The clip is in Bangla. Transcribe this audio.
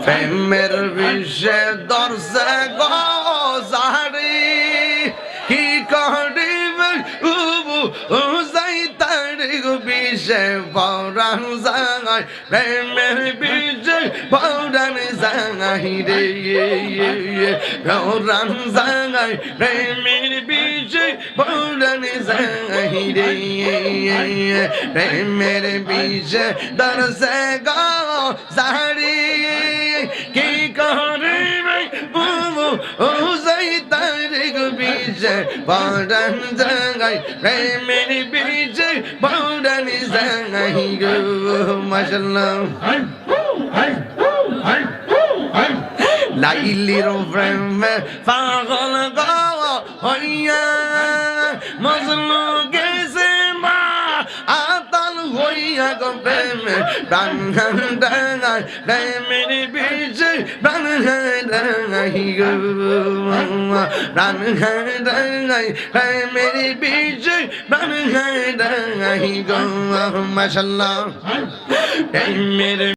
প্রেমের বিষে দর্শে গজারি কি করিবে যাই তারি বিষে পরাণ যায় প্রেমের বিষে পরাণ যায় রে পরাণ যায় প্রেমের বিষে পরাণ যায় রে প্রেমের বিষে দর্শে গজারি কি করিবে যাই তারি বিষে পরাণ যায় প্রেমের বিষে পরাণ যায় গো মাশাআল্লাহ লাইলির প্রেমে পাগল গো হইয়া মজনু গেছে মা আতাল হইয়া গো প্রেমে প্রাণ ডাঙায় প্রেমের বিষে প্রাণ ডাঙাই গো প্রাণ ডাঙায় প্রেমের বিষে প্রাণ ডাঙাই গো মাশাআল্লাহ প্রেমের